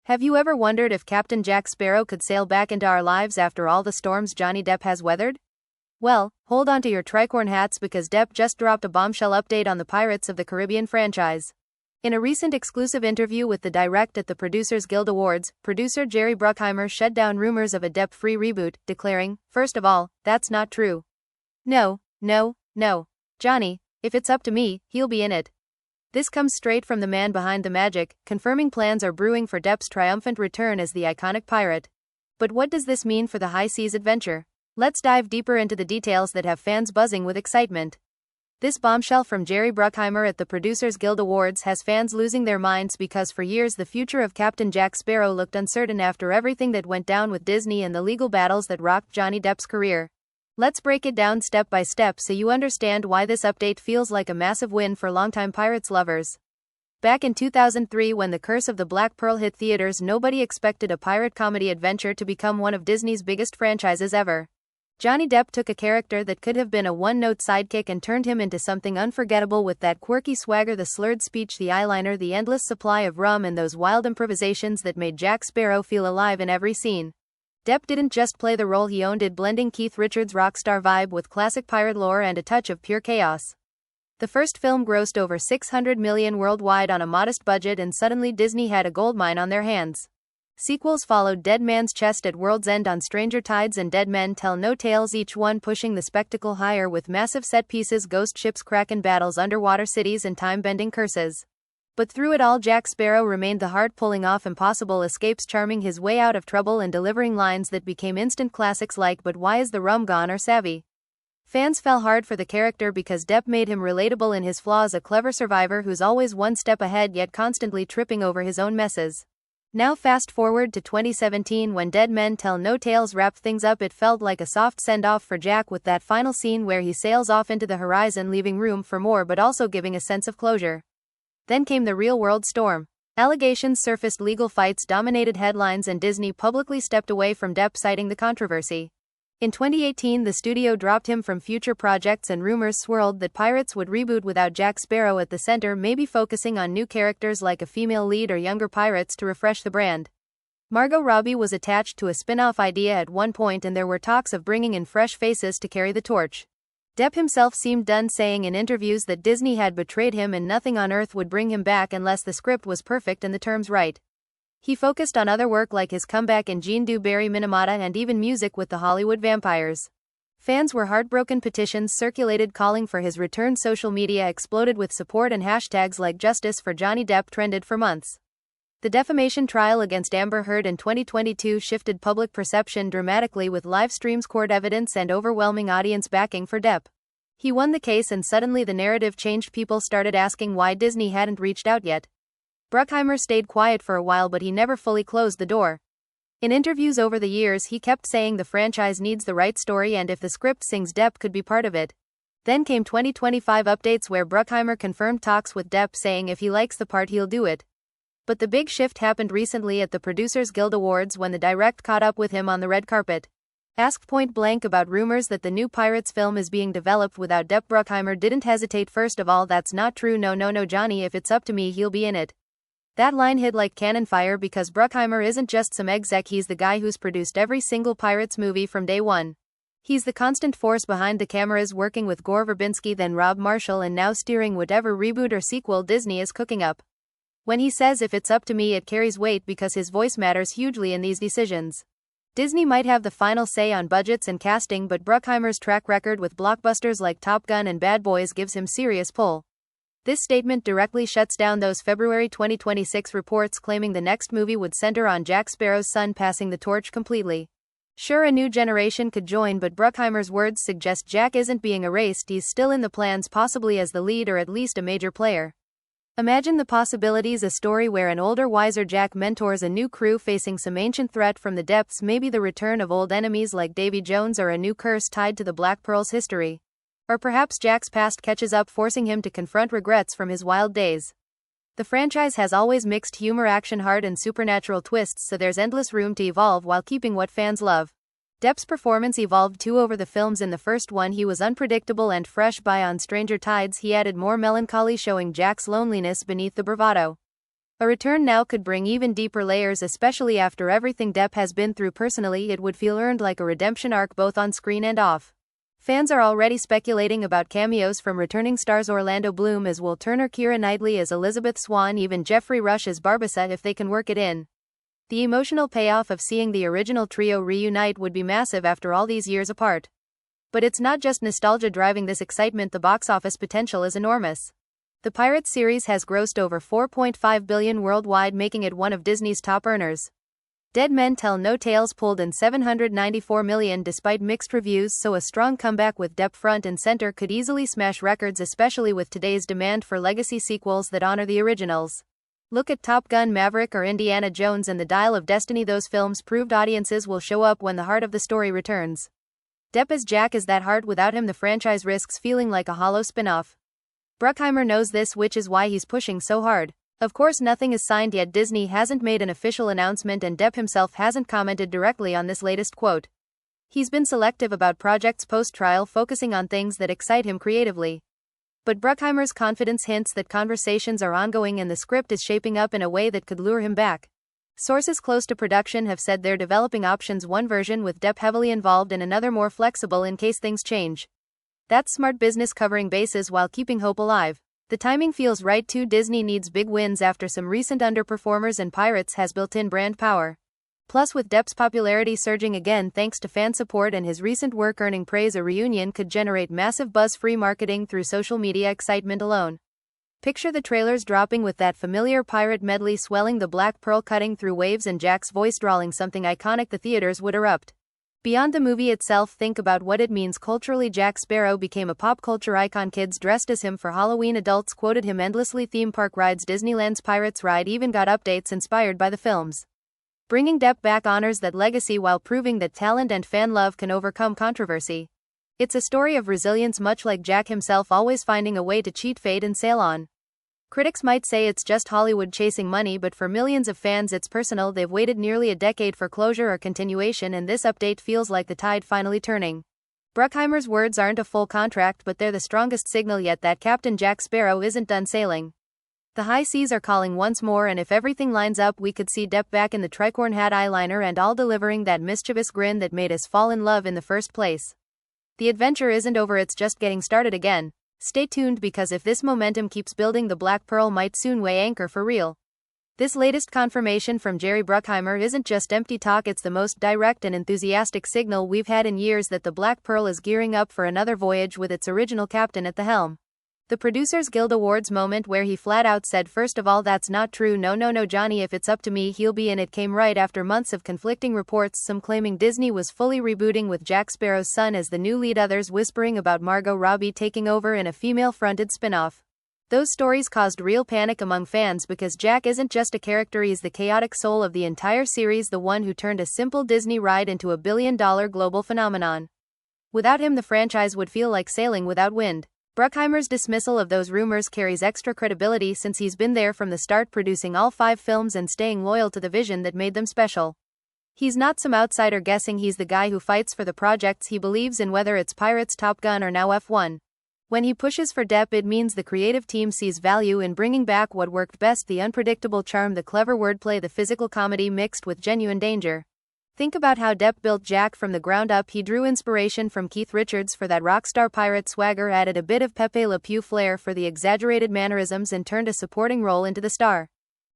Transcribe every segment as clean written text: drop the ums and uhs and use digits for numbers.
Have you ever wondered if Captain Jack Sparrow could sail back into our lives after all the storms Johnny Depp has weathered? Well, hold on to your tricorn hats because Depp just dropped a bombshell update on the Pirates of the Caribbean franchise. In a recent exclusive interview with the Direct at the Producers Guild Awards, producer Jerry Bruckheimer shut down rumors of a Depp-free reboot, declaring, "First of all, that's not true. No. Johnny, if it's up to me, he'll be in it." This comes straight from the man behind the magic, confirming plans are brewing for Depp's triumphant return as the iconic pirate. But what does this mean for the high seas adventure? Let's dive deeper into the details that have fans buzzing with excitement. This bombshell from Jerry Bruckheimer at the Producers Guild Awards has fans losing their minds because for years the future of Captain Jack Sparrow looked uncertain after everything that went down with Disney and the legal battles that rocked Johnny Depp's career. Let's break it down step by step so you understand why this update feels like a massive win for longtime Pirates lovers. Back in 2003, when The Curse of the Black Pearl hit theaters, nobody expected a pirate comedy adventure to become one of Disney's biggest franchises ever. Johnny Depp took a character that could have been a one-note sidekick and turned him into something unforgettable with that quirky swagger, the slurred speech, the eyeliner, the endless supply of rum, and those wild improvisations that made Jack Sparrow feel alive in every scene. Depp didn't just play the role, he owned it, blending Keith Richards' rock star vibe with classic pirate lore and a touch of pure chaos. The first film grossed over $600 million worldwide on a modest budget, and suddenly Disney had a goldmine on their hands. Sequels followed: Dead Man's Chest at World's End on Stranger Tides and Dead Men Tell No Tales, each one pushing the spectacle higher with massive set pieces, ghost ships, kraken battles, underwater cities, and time-bending curses. But through it all, Jack Sparrow remained the heart, pulling off impossible escapes, charming his way out of trouble, and delivering lines that became instant classics like "But why is the rum gone?" or "Savvy." Fans fell hard for the character because Depp made him relatable in his flaws, a clever survivor who's always one step ahead yet constantly tripping over his own messes. Now fast forward to 2017, when Dead Men Tell No Tales wrapped things up. It felt like a soft send-off for Jack with that final scene where he sails off into the horizon, leaving room for more but also giving a sense of closure. Then came the real-world storm. Allegations surfaced, legal fights dominated headlines, and Disney publicly stepped away from Depp, citing the controversy. In 2018, the studio dropped him from future projects, and rumors swirled that Pirates would reboot without Jack Sparrow at the center, maybe focusing on new characters like a female lead or younger pirates to refresh the brand. Margot Robbie was attached to a spin-off idea at one point, and there were talks of bringing in fresh faces to carry the torch. Depp himself seemed done, saying in interviews that Disney had betrayed him and nothing on earth would bring him back unless the script was perfect and the terms right. He focused on other work like his comeback in Jean Du Barry Minamata and even music with the Hollywood Vampires. Fans were heartbroken, petitions circulated calling for his return, social media exploded with support, and hashtags like "Justice for Johnny Depp" trended for months. The defamation trial against Amber Heard in 2022 shifted public perception dramatically, with live streams, court evidence, and overwhelming audience backing for Depp. He won the case, and suddenly the narrative changed. People started asking why Disney hadn't reached out yet. Bruckheimer stayed quiet for a while, but he never fully closed the door. In interviews over the years, he kept saying the franchise needs the right story, and if the script sings, Depp could be part of it. Then came 2025 updates where Bruckheimer confirmed talks with Depp, saying if he likes the part, he'll do it. But the big shift happened recently at the Producers Guild Awards when the Direct caught up with him on the red carpet. Asked point blank about rumors that the new Pirates film is being developed without Depp, Bruckheimer didn't hesitate. "First of all, that's not true. No, Johnny, if it's up to me, he'll be in it." That line hit like cannon fire because Bruckheimer isn't just some exec, he's the guy who's produced every single Pirates movie from day one. He's the constant force behind the cameras, working with Gore Verbinski, then Rob Marshall, and now steering whatever reboot or sequel Disney is cooking up. When he says "if it's up to me," it carries weight because his voice matters hugely in these decisions. Disney might have the final say on budgets and casting, but Bruckheimer's track record with blockbusters like Top Gun and Bad Boys gives him serious pull. This statement directly shuts down those February 2026 reports claiming the next movie would center on Jack Sparrow's son passing the torch completely. Sure, a new generation could join, but Bruckheimer's words suggest Jack isn't being erased. He's still in the plans, possibly as the lead or at least a major player. Imagine the possibilities: a story where an older, wiser Jack mentors a new crew facing some ancient threat from the depths, maybe the return of old enemies like Davy Jones, or a new curse tied to the Black Pearl's history. Or perhaps Jack's past catches up, forcing him to confront regrets from his wild days. The franchise has always mixed humor, action, heart, and supernatural twists, so there's endless room to evolve while keeping what fans love. Depp's performance evolved too over the films. In the first one, he was unpredictable and fresh. By On Stranger Tides, he added more melancholy, showing Jack's loneliness beneath the bravado. A return now could bring even deeper layers, especially after everything Depp has been through personally. It would feel earned, like a redemption arc both on screen and off. Fans are already speculating about cameos from returning stars Orlando Bloom as Will Turner, Keira Knightley as Elizabeth Swann, even Jeffrey Rush as Barbossa if they can work it in. The emotional payoff of seeing the original trio reunite would be massive after all these years apart. But it's not just nostalgia driving this excitement, the box office potential is enormous. The Pirates series has grossed over $4.5 billion worldwide, making it one of Disney's top earners. Dead Men Tell No Tales pulled in $794 million despite mixed reviews, so a strong comeback with Depp front and center could easily smash records, especially with today's demand for legacy sequels that honor the originals. Look at Top Gun Maverick or Indiana Jones and the Dial of Destiny. Those films proved audiences will show up when the heart of the story returns. Depp as Jack is that heart. Without him, the franchise risks feeling like a hollow spin-off. Bruckheimer knows this, which is why he's pushing so hard. Of course, nothing is signed yet. Disney hasn't made an official announcement, and Depp himself hasn't commented directly on this latest quote. He's been selective about projects post-trial, focusing on things that excite him creatively. But Bruckheimer's confidence hints that conversations are ongoing and the script is shaping up in a way that could lure him back. Sources close to production have said they're developing options, one version with Depp heavily involved and another more flexible in case things change. That's smart business, covering bases while keeping hope alive. The timing feels right too. Disney needs big wins after some recent underperformers, and Pirates has built-in brand power. Plus, with Depp's popularity surging again thanks to fan support and his recent work earning praise, a reunion could generate massive buzz. Free marketing through social media excitement alone. Picture the trailers dropping with that familiar pirate medley swelling, the Black Pearl cutting through waves, and Jack's voice drawling something iconic. The theaters would erupt. Beyond the movie itself, think about what it means culturally. Jack Sparrow became a pop culture icon. Kids dressed as him for Halloween, adults quoted him endlessly. Theme park rides, Disneyland's Pirates ride even got updates inspired by the films. Bringing Depp back honors that legacy while proving that talent and fan love can overcome controversy. It's a story of resilience, much like Jack himself, always finding a way to cheat fate and sail on. Critics might say it's just Hollywood chasing money, but for millions of fans it's personal. They've waited nearly a decade for closure or continuation, and this update feels like the tide finally turning. Bruckheimer's words aren't a full contract, but they're the strongest signal yet that Captain Jack Sparrow isn't done sailing. The high seas are calling once more, and if everything lines up, we could see Depp back in the tricorn hat, eyeliner and all, delivering that mischievous grin that made us fall in love in the first place. The adventure isn't over, it's just getting started again. Stay tuned, because if this momentum keeps building, the Black Pearl might soon weigh anchor for real. This latest confirmation from Jerry Bruckheimer isn't just empty talk, it's the most direct and enthusiastic signal we've had in years that the Black Pearl is gearing up for another voyage with its original captain at the helm. The Producers Guild Awards moment where he flat out said, "First of all, that's not true, no Johnny, if it's up to me he'll be in it," came right after months of conflicting reports, some claiming Disney was fully rebooting with Jack Sparrow's son as the new lead, others whispering about Margot Robbie taking over in a female-fronted spin-off. Those stories caused real panic among fans, because Jack isn't just a character, he's the chaotic soul of the entire series, the one who turned a simple Disney ride into a billion-dollar global phenomenon. Without him, the franchise would feel like sailing without wind. Bruckheimer's dismissal of those rumors carries extra credibility since he's been there from the start, producing all 5 films and staying loyal to the vision that made them special. He's not some outsider guessing, he's the guy who fights for the projects he believes in, whether it's Pirates, Top Gun or now F1. When he pushes for Depp, it means the creative team sees value in bringing back what worked best: the unpredictable charm, the clever wordplay, the physical comedy mixed with genuine danger. Think about how Depp built Jack from the ground up. He drew inspiration from Keith Richards for that rockstar pirate swagger, added a bit of Pepe Le Pew flair for the exaggerated mannerisms, and turned a supporting role into the star.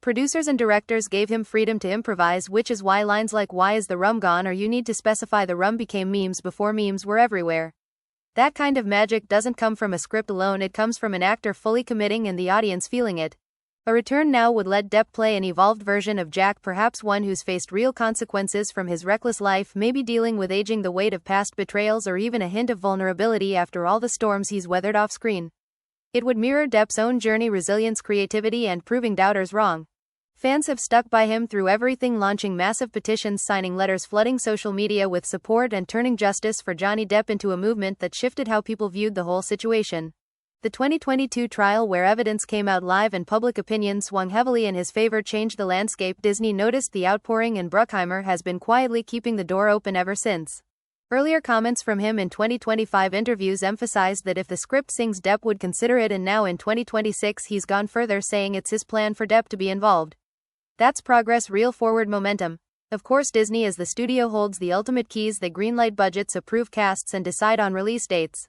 Producers and directors gave him freedom to improvise, which is why lines like "Why is the rum gone?" or "You need to specify the rum" became memes before memes were everywhere. That kind of magic doesn't come from a script alone, it comes from an actor fully committing and the audience feeling it. A return now would let Depp play an evolved version of Jack, perhaps one who's faced real consequences from his reckless life, maybe dealing with aging, the weight of past betrayals, or even a hint of vulnerability after all the storms he's weathered off-screen. It would mirror Depp's own journey, resilience, creativity, and proving doubters wrong. Fans have stuck by him through everything, launching massive petitions, signing letters, flooding social media with support, and turning justice for Johnny Depp into a movement that shifted how people viewed the whole situation. The 2022 trial, where evidence came out live and public opinion swung heavily in his favor, changed the landscape. Disney noticed the outpouring, and Bruckheimer has been quietly keeping the door open ever since. Earlier comments from him in 2025 interviews emphasized that if the script sings, Depp would consider it, and now in 2026 he's gone further, saying it's his plan for Depp to be involved. That's progress, real forward momentum. Of course, Disney as the studio holds the ultimate keys. They greenlight budgets, approve casts, and decide on release dates.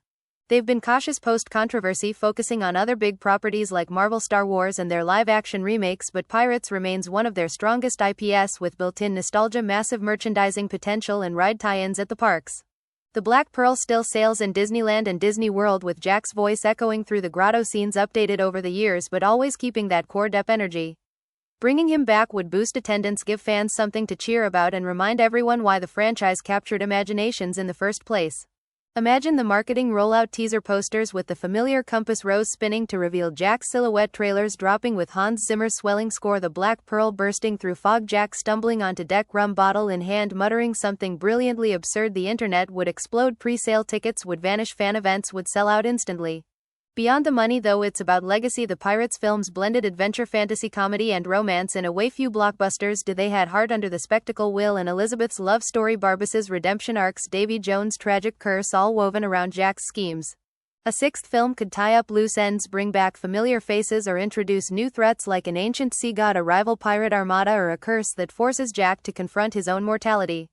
They've been cautious post-controversy, focusing on other big properties like Marvel, Star Wars, and their live-action remakes, but Pirates remains one of their strongest IPs with built-in nostalgia, massive merchandising potential, and ride tie-ins at the parks. The Black Pearl still sails in Disneyland and Disney World, with Jack's voice echoing through the grotto scenes, updated over the years but always keeping that core Depp energy. Bringing him back would boost attendance, give fans something to cheer about, and remind everyone why the franchise captured imaginations in the first place. Imagine the marketing rollout: teaser posters with the familiar compass rose spinning to reveal Jack's silhouette, trailers dropping with Hans Zimmer's swelling score, the Black Pearl bursting through fog, Jack stumbling onto deck, rum bottle in hand, muttering something brilliantly absurd. The internet would explode, pre-sale tickets would vanish, fan events would sell out instantly. Beyond the money, though, it's about legacy. The Pirates films blended adventure, fantasy, comedy, and romance in a way few blockbusters did. They had heart under the spectacle: Will and Elizabeth's love story, Barbas's redemption arcs, Davy Jones' tragic curse, all woven around Jack's schemes. A sixth film could tie up loose ends, bring back familiar faces, or introduce new threats like an ancient sea god, a rival pirate armada, or a curse that forces Jack to confront his own mortality.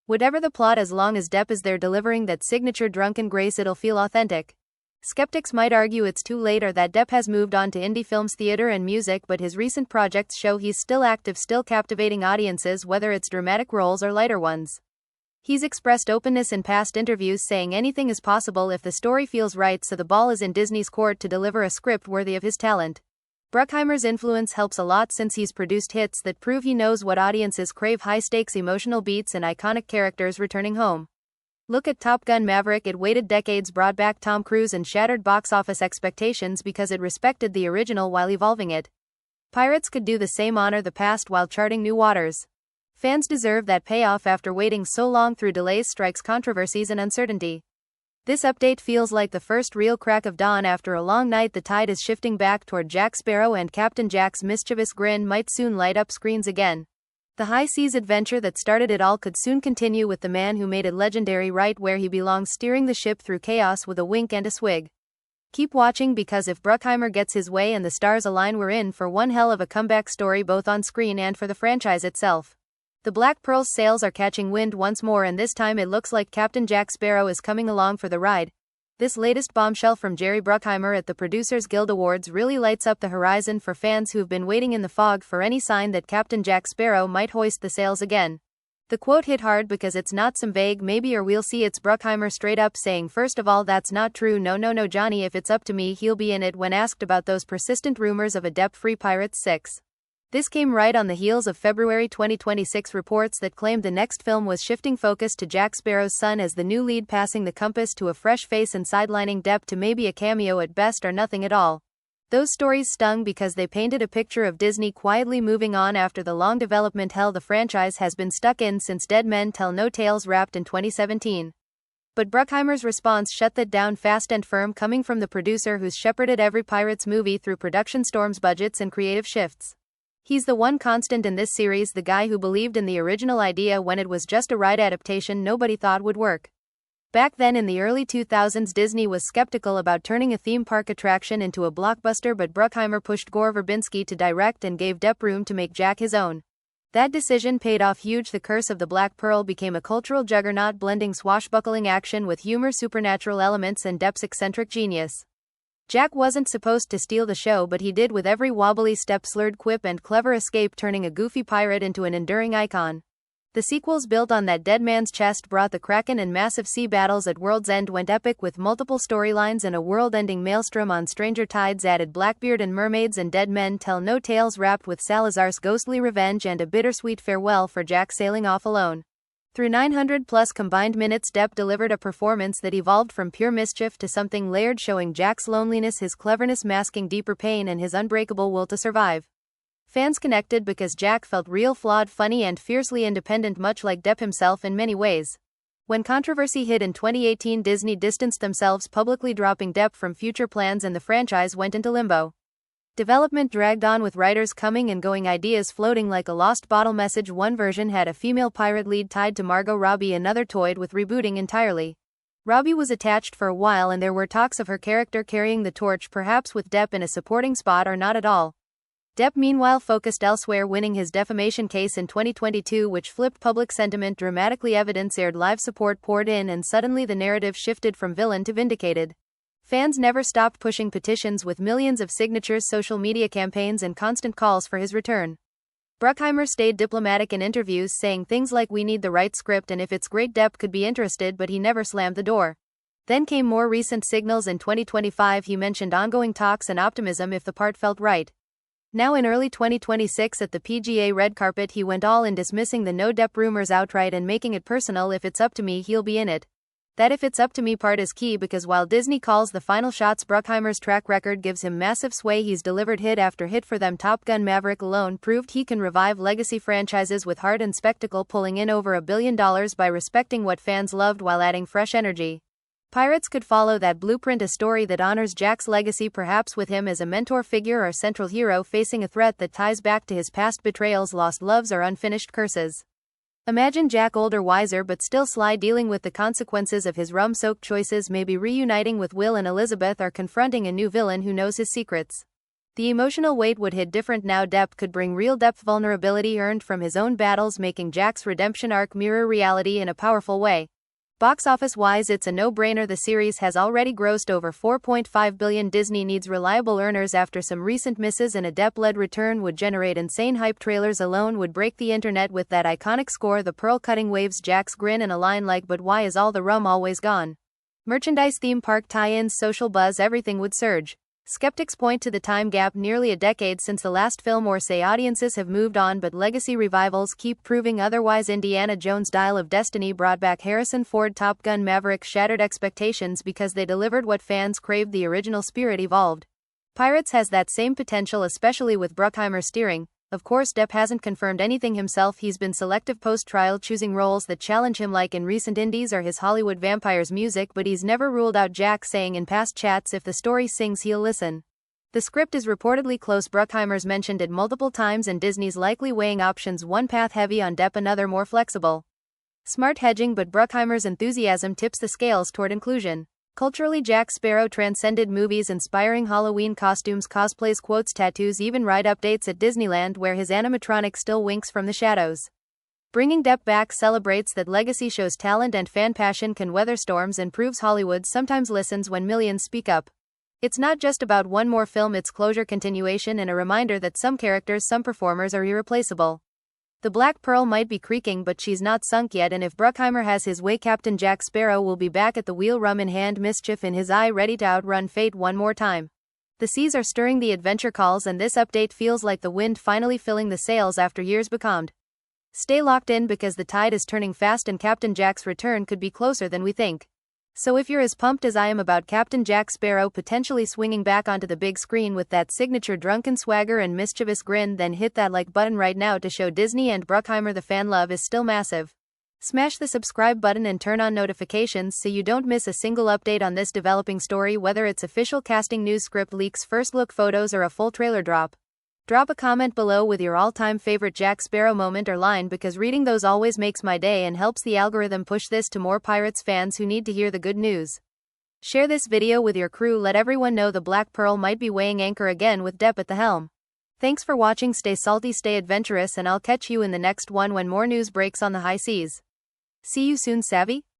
Whatever the plot, as long as Depp is there delivering that signature drunken grace, it'll feel authentic. Skeptics might argue it's too late, or that Depp has moved on to indie films, theater, and music, but his recent projects show he's still active, still captivating audiences, whether it's dramatic roles or lighter ones. He's expressed openness in past interviews, saying anything is possible if the story feels right, so the ball is in Disney's court to deliver a script worthy of his talent. Bruckheimer's influence helps a lot, since he's produced hits that prove he knows what audiences crave: high-stakes emotional beats and iconic characters returning home. Look at Top Gun Maverick. It waited decades, brought back Tom Cruise, and shattered box office expectations because it respected the original while evolving it. Pirates could do the same, honor the past while charting new waters. Fans deserve that payoff after waiting so long through delays, strikes, controversies, and uncertainty. This update feels like the first real crack of dawn after a long night. The tide is shifting back toward Jack Sparrow, and Captain Jack's mischievous grin might soon light up screens again. The high seas adventure that started it all could soon continue with the man who made it legendary, right where he belongs, steering the ship through chaos with a wink and a swig. Keep watching, because if Bruckheimer gets his way and the stars align, we're in for one hell of a comeback story, both on screen and for the franchise itself. The Black Pearl's sails are catching wind once more, and this time it looks like Captain Jack Sparrow is coming along for the ride. This latest bombshell from Jerry Bruckheimer at the Producers Guild Awards really lights up the horizon for fans who've been waiting in the fog for any sign that Captain Jack Sparrow might hoist the sails again. The quote hit hard because it's not some vague maybe or we'll see. It's Bruckheimer straight up saying, first of all, that's not true. No, Johnny, if it's up to me, he'll be in it, when asked about those persistent rumors of a Depp-free Pirates 6. This came right on the heels of February 2026 reports that claimed the next film was shifting focus to Jack Sparrow's son as the new lead, passing the compass to a fresh face and sidelining Depp to maybe a cameo at best or nothing at all. Those stories stung because they painted a picture of Disney quietly moving on after the long development hell the franchise has been stuck in since Dead Men Tell No Tales wrapped in 2017. But Bruckheimer's response shut that down fast and firm, coming from the producer who's shepherded every Pirates movie through production storms, budgets, and creative shifts. He's the one constant in this series, the guy who believed in the original idea when it was just a ride adaptation nobody thought would work. Back then in the early 2000s, Disney was skeptical about turning a theme park attraction into a blockbuster, but Bruckheimer pushed Gore Verbinski to direct and gave Depp room to make Jack his own. That decision paid off huge. The Curse of the Black Pearl became a cultural juggernaut, blending swashbuckling action with humor, supernatural elements, and Depp's eccentric genius. Jack wasn't supposed to steal the show, but he did, with every wobbly step, slurred quip, and clever escape, turning a goofy pirate into an enduring icon. The sequels built on that dead man's chest, brought the Kraken and massive sea battles at World's End, went epic with multiple storylines and a world-ending maelstrom on Stranger Tides, added Blackbeard and mermaids, and Dead Men Tell No Tales wrapped with Salazar's ghostly revenge and a bittersweet farewell for Jack sailing off alone. Through 900-plus combined minutes, Depp delivered a performance that evolved from pure mischief to something layered, showing Jack's loneliness, his cleverness masking deeper pain, and his unbreakable will to survive. Fans connected because Jack felt real, flawed, funny, and fiercely independent, much like Depp himself in many ways. When controversy hit in 2018, Disney distanced themselves, publicly dropping Depp from future plans, and the franchise went into limbo. Development dragged on with writers coming and going, ideas floating like a lost bottle message. One version had a female pirate lead tied to Margot Robbie, another toyed with rebooting entirely. Robbie was attached for a while and there were talks of her character carrying the torch, perhaps with Depp in a supporting spot or not at all. Depp meanwhile focused elsewhere, winning his defamation case in 2022, which flipped public sentiment dramatically. Evidence aired, live support poured in, and suddenly the narrative shifted from villain to vindicated. Fans never stopped pushing petitions with millions of signatures, social media campaigns, and constant calls for his return. Bruckheimer stayed diplomatic in interviews, saying things like, "We need the right script and if it's great Depp could be interested," but he never slammed the door. Then came more recent signals. In 2025 he mentioned ongoing talks and optimism if the part felt right. Now in early 2026 at the PGA red carpet he went all in, dismissing the no Depp rumors outright and making it personal. "If it's up to me, he'll be in it." That "if it's up to me" part is key, because while Disney calls the final shots, Bruckheimer's track record gives him massive sway. He's delivered hit after hit for them. Top Gun Maverick alone proved he can revive legacy franchises with heart and spectacle, pulling in over $1 billion by respecting what fans loved while adding fresh energy. Pirates could follow that blueprint, a story that honors Jack's legacy, perhaps with him as a mentor figure or central hero facing a threat that ties back to his past betrayals, lost loves, or unfinished curses. Imagine Jack, older, wiser, but still sly, dealing with the consequences of his rum-soaked choices, maybe reuniting with Will and Elizabeth, or confronting a new villain who knows his secrets. The emotional weight would hit different now. Depp could bring real depth, vulnerability earned from his own battles, making Jack's redemption arc mirror reality in a powerful way. Box office-wise, it's a no-brainer. The series has already grossed over $4.5 billion. Disney needs reliable earners after some recent misses, and a Depp-led return would generate insane hype. Trailers alone would break the internet with that iconic score, the pearl-cutting waves, Jack's grin, and a line like, "But why is all the rum always gone?" Merchandise, theme park tie-ins, social buzz, everything would surge. Skeptics point to the time gap, nearly a decade since the last film, or say audiences have moved on, but legacy revivals keep proving otherwise. Indiana Jones' Dial of Destiny brought back Harrison Ford. Top Gun Maverick shattered expectations because they delivered what fans craved. The original spirit evolved. Pirates has that same potential, especially with Bruckheimer steering. Of course, Depp hasn't confirmed anything himself. He's been selective post-trial, choosing roles that challenge him, like in recent indies or his Hollywood vampires music, but he's never ruled out Jack, saying in past chats if the story sings he'll listen. The script is reportedly close. Bruckheimer's mentioned it multiple times, and Disney's likely weighing options, one path heavy on Depp, another more flexible. Smart hedging, but Bruckheimer's enthusiasm tips the scales toward inclusion. Culturally, Jack Sparrow transcended movies, inspiring Halloween costumes, cosplays, quotes, tattoos, even ride updates at Disneyland, where his animatronic still winks from the shadows. Bringing Depp back celebrates that legacy, shows talent and fan passion can weather storms, and proves Hollywood sometimes listens when millions speak up. It's not just about one more film, it's closure, continuation, and a reminder that some characters, some performers are irreplaceable. The Black Pearl might be creaking, but she's not sunk yet, and if Bruckheimer has his way, Captain Jack Sparrow will be back at the wheel, rum in hand, mischief in his eye, ready to outrun fate one more time. The seas are stirring, the adventure calls, and this update feels like the wind finally filling the sails after years becalmed. Stay locked in, because the tide is turning fast and Captain Jack's return could be closer than we think. So if you're as pumped as I am about Captain Jack Sparrow potentially swinging back onto the big screen with that signature drunken swagger and mischievous grin, then hit that like button right now to show Disney and Bruckheimer the fan love is still massive. Smash the subscribe button and turn on notifications so you don't miss a single update on this developing story, whether it's official casting news, script leaks, first look photos, or a full trailer drop. Drop a comment below with your all-time favorite Jack Sparrow moment or line, because reading those always makes my day and helps the algorithm push this to more Pirates fans who need to hear the good news. Share this video with your crew, let everyone know the Black Pearl might be weighing anchor again with Depp at the helm. Thanks for watching, stay salty, stay adventurous, and I'll catch you in the next one when more news breaks on the high seas. See you soon, Savvy?